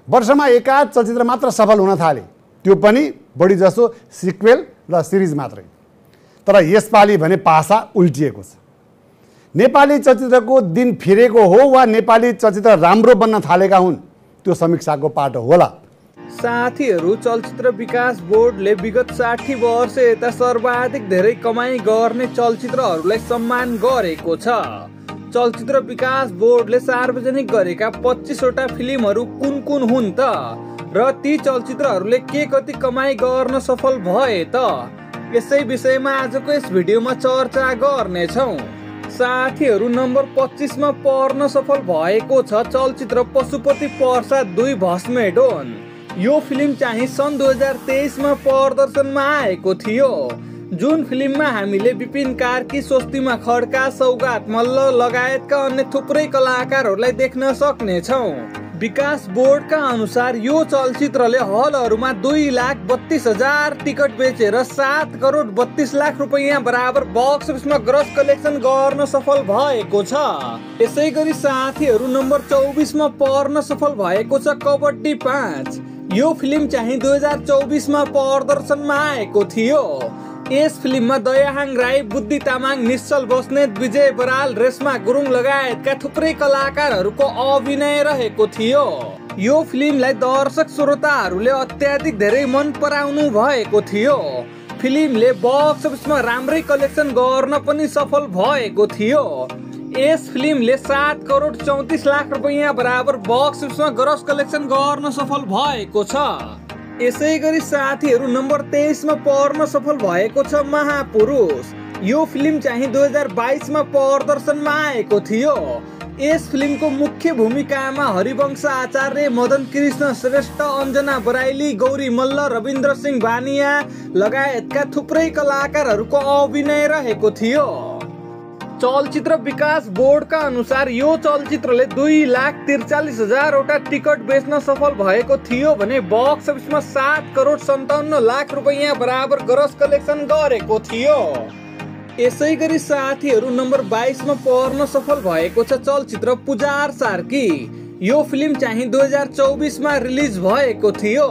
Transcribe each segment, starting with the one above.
वर्षमा एकाध चलचित्र मात्र सफल हुन थाले, त्यो पनि बढी जसो सिक्वेल र सिरिज मात्रै। तर यसपालि भने पासा उल्टिएको छ। नेपाली चलचित्रको दिन फिरेको हो वा नेपाली चलचित्र राम्रो बन्न थालेका हुन्, त्यो समीक्षाको पाटो होला। साथीहरू, चलचित्र विकास बोर्डले विगत 60 वर्ष यता सर्वाधिक धेरै कमाई गर्ने चलचित्रहरूलाई सम्मान गरेको छ। चलचित्र विकास बोर्डले सार्वजनिक गरेका 25 वटा फिल्महरू कुन कुन हुन् त, र ती चलचित्रहरूले के कति कमाई गर्न सफल भए त, यसै विषयमा आजको यस भिडियोमा चर्चा गर्नेछौँ। साथीहरू, नम्बर 25 मा पर्न सफल भएको छ चलचित्र पशुपति प्रसाद 2 भस्मेडोन। यो फिल्म चाहिँ सन् 2023 मा प्रदर्शनमा आएको थियो, जुन फिल्ममा हामीले विपिन कार्की, स्वस्तिमा खड्का, सौगात मल्ल लगायतका अन्य थुप्रै कलाकारहरूलाई देख्न सक्नेछौँ। विकास बोर्डका अनुसार यो चलचित्रले हलहरूमा 2,32,000 टिकट बेचेर 7 करोड 32 लाख रुपैयाँ बराबर बक्स अफिसमा ग्रस कलेक्सन गर्न सफल भएको छ। यसै गरी साथीहरू, नम्बर 24 मा पर्न सफल भएको छ कबड्डी 5। यो फिल्म चाहिँ 2024 मा प्रदर्शनमा आएको थियो। यस फिल्ममा दयाहाङ राई, बुद्धि तामाङ, निश्चल बस्नेत, विजय बराल, रेशमा गुरुङ लगायतका थुप्रै कलाकारहरूको अभिनय रहेको थियो। यो फिल्मलाई दर्शक श्रोताहरूले अत्याधिक धेरै मन पराउनु भएको थियो। फिल्मले बक्स अफिसमा राम्रै कलेक्सन गर्न पनि सफल भएको थियो। यस फिल्मले 7 करोड 34 लाख रुपैयाँ बराबर बक्स अफिसमा ग्रस कलेक्सन गर्न सफल भएको छ। यसै गरी साथीहरू, नम्बर 23 मा पर्न सफल भएको छ महापुरुष। यो फिल्म चाहिँ 2022 मा प्रदर्शनमा आएको थियो। यस फिल्मको मुख्य भूमिकामा हरिवंश आचार्य, मदन कृष्ण श्रेष्ठ, अञ्जना बराइली, गौरी मल्ल, रविन्द्र सिंह बानिया लगायतका थुप्रै कलाकारहरूको अभिनय रहेको थियो। चलचित्र विकास बोर्डका अनुसार यो चलचित्रले 2,43,000 वटा टिकट बेच्न सफल भएको थियो भने बक्स अफिसमा 7 करोड 57 लाख रुपैयाँ बराबर ग्रस कलेक्सन गरेको थियो। यसै गरी साथीहरू, नम्बर 22 मा पर्न सफल भएको छ चलचित्र पुजार सार्की। यो फिल्म चाहिँ 2024 मा रिलिज भएको थियो।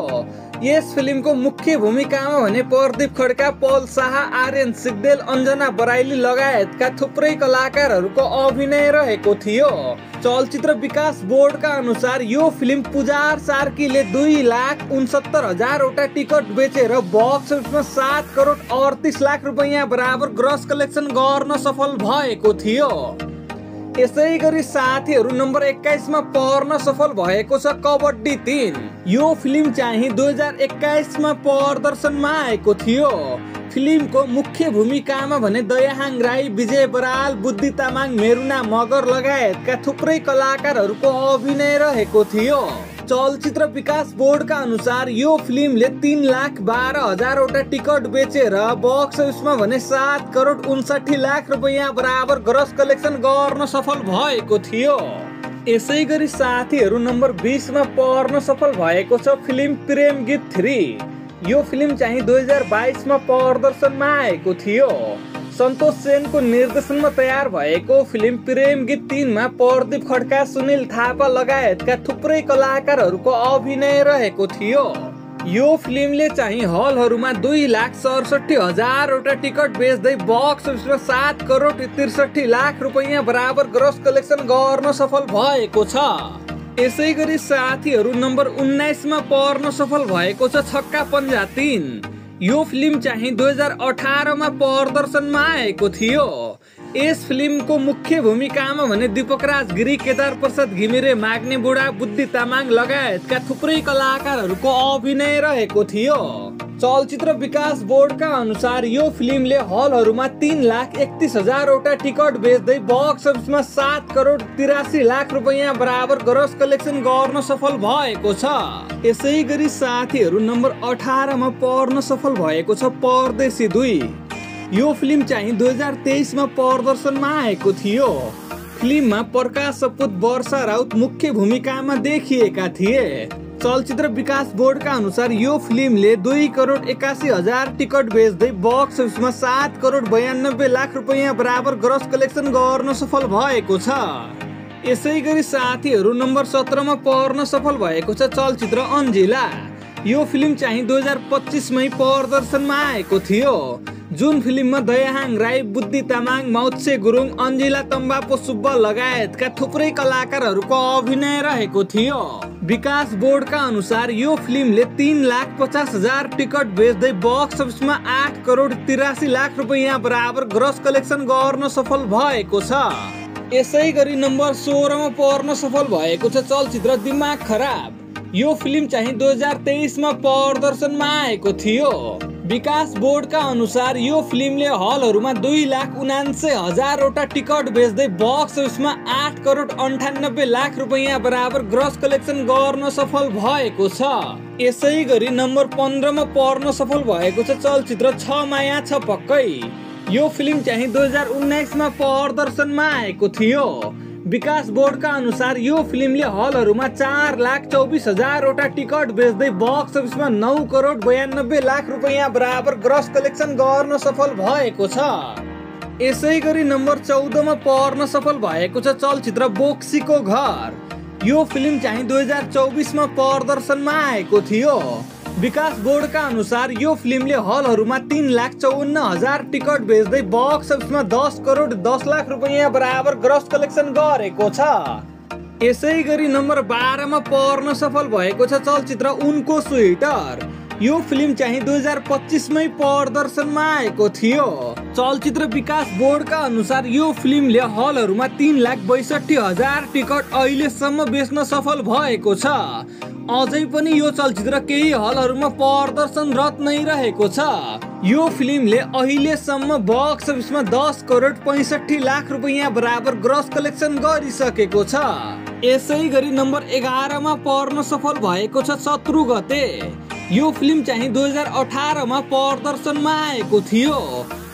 यस फिल्मको मुख्य भूमिकामा भने प्रदीप खड्का, पल शाह, आर्यन सिग्देल, अञ्जना बराइली लगायतका थुप्रै कलाकारहरूको अभिनय रहेको थियो। चलचित्र विकास बोर्डका अनुसार यो फिल्म पुजार सार्कीले 2,69,000 वटा टिकट बेचेर बक्स अफिसमा 7 करोड 38 लाख रुपैयाँ बराबर ग्रस कलेक्सन गर्न सफल भएको थियो। यसै गरी साथीहरू, नम्बर 21 मा पर्न सफल भएको छ कबड्डी 3। यो फिल्म चाहिँ 2021 मा प्रदर्शनमा आएको थियो। फिल्मको मुख्य भूमिकामा भने दयाहाङ राई, विजय बराल, बुद्धि तामाङ, मेरुना मगर लगायतका थुप्रै कलाकारहरूको अभिनय रहेको थियो। चलचित्र विकास बोर्डका अनुसार यो फिल्मले 3,12,000 वटा टिकट बेचेर बक्स अफिसमा भने 7 करोड 59 लाख रुपैयाँ बराबर ग्रस कलेक्सन गर्न सफल भएको थियो। यसै गरी साथीहरू, नम्बर 20 मा पर्न सफल भएको छ फिल्म प्रेम गीत 3। यो फिल्म चाहिँ 2022 मा प्रदर्शनमा आएको थियो। सन्तोष सेनको निर्देशनमा तयार भएको फिल्म प्रेम गीत 3 मा प्रदीप खड्का, सुनिल थापा लगायतका थुप्रै कलाकारहरूको अभिनय रहेको थियो। यो फिल्मले चाहिँ हलहरूमा 2,67,000 वटा टिकट बेच्दै बक्स अफिसमा 7 करोड 63 लाख रुपैयाँ बराबर ग्रस कलेक्सन गर्न सफल भएको छ। यसै गरी साथीहरू, नम्बर 19 मा पर्न सफल भएको छ छक्का पञ्जा 3। यो फिल्म चाहिँ 2018 मा प्रदर्शनमा आएको थियो। यस फिल्मको मुख्य भूमिकामा भने दीपक राज गिरी, केदार प्रसाद घिमिरे, माग्ने बुढा, बुद्धि तामाङ लगायतका थुप्रै कलाकारहरूको अभिनय रहेको थियो। चलचित्र विकास बोर्डका अनुसार यो फिल्मले हलहरूमा 3,31,000 वटा टिकट बेच्दै बक्स अफिसमा 7 करोड 83 लाख रुपैयाँ बराबर ग्रस कलेक्सन गर्न सफल भएको छ। यसै गरी साथीहरू, नम्बर 18 मा पर्न सफल भएको छ परदेशी 2। यो फिल्म चाहिँ 2023 मा प्रदर्शनमा आएको थियो। फिल्ममा प्रकाश सपुत, वर्षा राउत मुख्य भूमिकामा देखिएका थिए। चलचित्र विकास बोर्डका अनुसार यो फिल्मले 2 करोड 81,000 टिकट बेच्दै बक्स अफिसमा 7 करोड 92 लाख रुपैयाँ बराबर ग्रस कलेक्सन गर्न सफल भएको छ। यसै गरी साथीहरू नम्बर 17 मा पर्न सफल भएको छ चलचित्र अन्जिला। यो फिल्म चाहिँ 2025 मै प्रदर्शनमा आएको थियो। जुन फिल्ममा दयाहाङ राई, बुद्धि तामाङ, माउत्से गुरुङ, अन्जिला तम्बापो सुब्बा लगायतका थुप्रै कलाकारहरूको अभिनय रहेको थियो। विकास बोर्डका अनुसार यो फिल्मले 3,50,000 टिकट बेच्दै बक्स अफिसमा 8 करोड 83 लाख रुपैयाँ बराबर ग्रस कलेक्सन गर्न सफल भएको छ। यसै गरी नम्बर 16 मा पर्न सफल भएको छ चलचित्र दिमाग खराब। यो फिल्म चाहिँ 2023 मा प्रदर्शनमा आएको थियो। विकास बोर्डका अनुसार यो फिल्मले हलहरूमा 2,79,000 वटा टिकट बेच्दै बक्स अफिसमा 8 करोड 98 लाख रुपैयाँ बराबर ग्रस कलेक्सन गर्न सफल भएको छ। यसै गरी नम्बर 15 मा पर्न सफल भएको छ चलचित्र छ माया छ पक्कै। यो फिल्म चाहिँ 2019 मा प्रदर्शनमा आएको थियो। विकास बोर्डका अनुसार यो फिल्मले हलहरूमा 4,24,000 वटा टिकट बेच्दै बक्स अफिसमा 9 करोड 92 लाख रुपैयाँ बराबर ग्रस कलेक्सन गर्न सफल भएको छ। यसै गरी नम्बर 14 मा पर्न सफल भएको छ चलचित्र बोक्सीको घर। यो फिल्म चाहिँ 2024 मा प्रदर्शनमा आएको थियो। विकास बोर्डका अनुसार यो फिल्मले हलहरूमा 3,54,000 टिकट बेच्दै बक्स अफिसमा 10 करोड 10 लाख रुपैयाँ बराबर ग्रस कलेक्सन गरेको छ। यसै गरी नम्बर 12 मा पर्न सफल भएको छ चलचित्र उनको स्वेटर। यो फिल्म चाहिँ 2025 मै प्रदर्शनमा आएको थियो। चलचित्र विकास बोर्डका अनुसार यो फिल्मले हलहरूमा 3,62,000 टिकट अहिलेसम्म बेच्न सफल भएको छ। अझै पनि यो चलचित्र केही हलहरूमा प्रदर्शनरत नै रहेको छ। यो फिल्मले अहिलेसम्म बक्स अफिसमा 10 करोड 65 लाख रुपैयाँ बराबर ग्रस कलेक्सन गरिसकेको छ। यसै गरी नम्बर 11 मा पर्न सफल भएको छ शत्रु गते। यो फिल्म चाहिँ 2018 मा प्रदर्शनमा आएको थियो।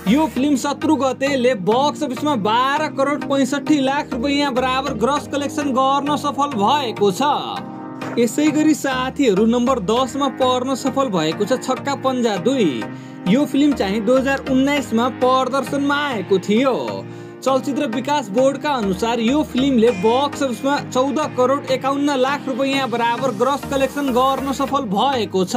यो फिल्म शत्रु गतेले बक्स अफिसमा 12 करोड 65 लाख रुपैयाँ बराबर ग्रस कलेक्सन गर्न सफल भएको छ। यसै गरी साथीहरू नम्बर 10 मा पर्न सफल भएको छ छक्का पञ्जा 2। यो फिल्म चाहिँ 2019 मा प्रदर्शनमा आएको थियो। चलचित्र विकास बोर्डका अनुसार यो फिल्मले बक्स अफिसमा 14 करोड 51 लाख रुपैयाँ बराबर ग्रस कलेक्सन गर्न सफल भएको छ।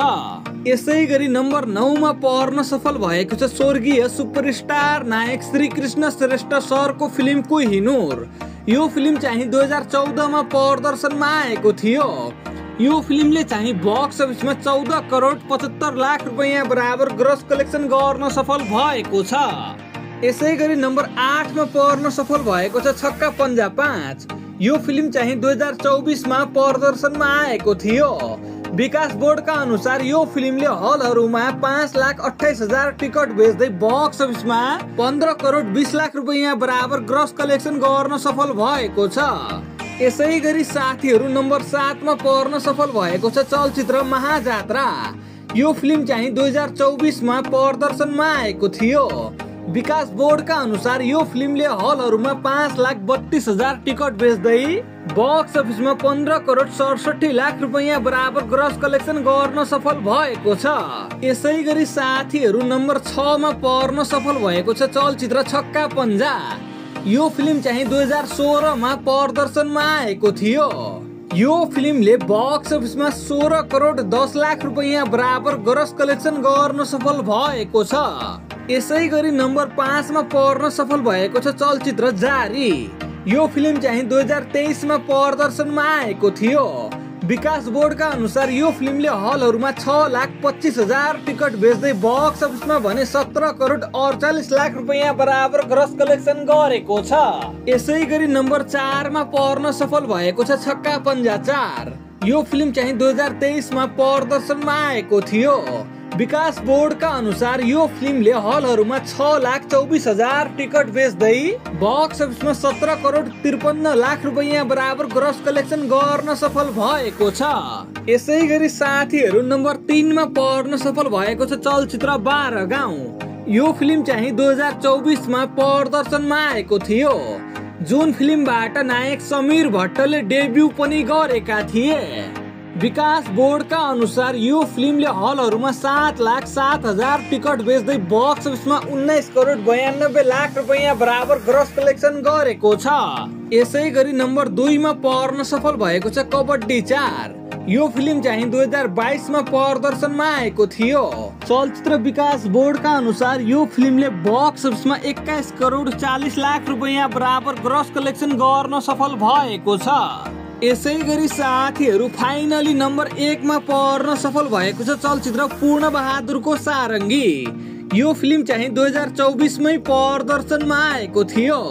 यसै गरी नम्बर 9 मा पर्न सफल भएको छ स्वर्गीय सुपरस्टार नायक श्री कृष्ण श्रेष्ठ सरको फिल्म कोहिनूर। यो फिल्म चाहिँ 2014 मा प्रदर्शनमा आएको थियो। यो फिल्मले चाहिँ बक्स अफिसमा 14 करोड 75 लाख रुपैयाँ बराबर ग्रस कलेक्सन गर्न सफल भएको छ। यसै गरी नम्बर 8 मा पर्न सफल भएको छ छक्का पञ्जा 5। यो फिल्म चाहिँ 2024 मा प्रदर्शनमा आएको थियो। विकास बोर्डका अनुसार यो फिल्मले हलहरूमा 5,28,000 टिकट बेच्दै बक्स अफिसमा 15 करोड 20 लाख रुपैयाँ बराबर ग्रस कलेक्सन गर्न सफल भएको छ। यसै गरी साथीहरू नम्बर 7 मा पर्न सफल भएको छ चलचित्र महाजात्रा। यो फिल्म चाहिँ 2024 मा प्रदर्शनमा आएको थियो। विकास बोर्डका अनुसार यो फिल्मले हलहरूमा 5,32,000 टिकट बेच्दै बक्स अफिसमा 15 करोड 67 लाख रुपैयाँ बराबर ग्रस कलेक्सन गर्न सफल भएको छ। यसै गरी साथीहरू नम्बर 6 मा पर्न सफल भएको छ चलचित्र छक्का पञ्जा। यो फिल्म चाहिँ 2016 मा प्रदर्शनमा आएको थियो। यो फिल्मले बक्स अफिसमा 16 करोड 10 लाख रुपैयाँ बराबर ग्रस कलेक्सन गर्न सफल भएको छ। यसै गरी नम्बर 5 मा पर्न सफल भएको छ चलचित्र जारी। यो फिल्म चाहिँ 2023 मा प्रदर्शनमा आएको थियो। विकास बोर्डका अनुसार यो फिल्मले हलहरूमा 6,25,000 टिकट बेच्दै बक्स अफिसमा भने 17 करोड 48 लाख रुपैयाँ बराबर ग्रस कलेक्सन गरेको छ। यसै गरी नम्बर 4 मा पर्न सफल भएको छ छक्का पञ्जा 4। यो फिल्म चाहिँ 2023 मा प्रदर्शनमा आएको थियो। विकास बोर्डका अनुसार यो फिल्मले हलहरूमा 6,24,000 टिकट बेच्दै बक्स अफिसमा 17 करोड 53 लाख रुपैयाँ बराबर ग्रस कलेक्सन गर्न सफल भएको छ। यसै गरी साथीहरू नम्बर 3 मा पर्न सफल भएको छ चलचित्र 12 गाउँ। यो फिल्म चाहिँ 2024 मा प्रदर्शनमा आएको थियो। जुन फिल्मबाट नायक समीर भट्टले डेब्यू पनि गरेका थिए। विकास बोर्डका अनुसार यो फिल्मले हलहरूमा 7,07,000 टिकट बेच्दै बक्स अफिसमा 19 करोड 92 लाख रुपैयाँ बराबर ग्रस कलेक्सन गरेको छ। यसै गरी नम्बर 2 मा पर्न सफल भएको छ कबड्डी 4। यो फिल्म चाहिँ 2022 मा प्रदर्शनमा आएको थियो। चलचित्र विकास बोर्डका अनुसार यो फिल्मले बक्स अफिसमा 21 करोड 40 लाख रुपैयाँ बराबर ग्रस कलेक्सन गर्न सफल भएको छ। यसै गरी साथीहरू फाइनली नम्बर 1 मा पर्न सफल भएको छ चलचित्र पूर्ण बहादुरको सारङ्गी। यो फिल्म चाहिँ 2024 मै प्रदर्शनमा आएको थियो।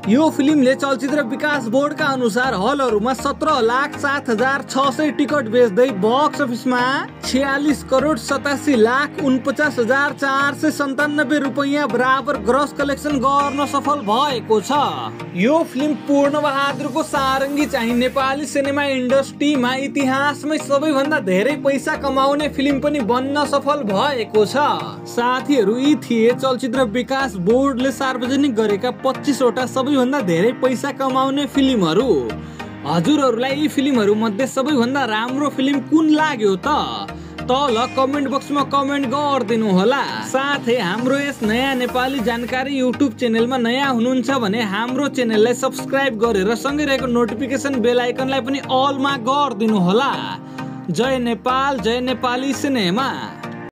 यो फिल्मले चलचित्र विकास बोर्डका अनुसार हलहरूमा 17,07,600 टिकट बेच्दै बक्स अफिसमा 46 करोड 87 लाख 49,497 रुपैयाँ बराबर ग्रस कलेक्सन गर्न सफल भएको छ। यो फिल्म पूर्ण बहादुरको सारङ्गी चाहिँ नेपाली सिनेमा इन्डस्ट्रीमा इतिहासमै सबैभन्दा धेरै पैसा कमाउने फिल्म पनि बन्न सफल भएको छ। साथीहरू, यी थिए चलचित्र विकास बोर्डले सार्वजनिक गरेका 25 वटा सबैभन्दा धेरै पैसा कमाउने फिल्महरू। हजुरहरूलाई यी फिल्महरू मध्ये सबैभन्दा राम्रो फिल्म कुन लाग्यो त? तल कमेन्ट बक्समा कमेन्ट गरिदिनु होला। साथै हाम्रो यस नयाँ नेपाली जानकारी युट्युब च्यानलमा नयाँ हुनुहुन्छ भने हाम्रो च्यानललाई सब्स्क्राइब गरेर सँगै रहेको नोटिफिकेसन बेल आइकनलाई पनि अलमा गरिदिनु होला। जय नेपाल, जय नेपाली सिनेमा।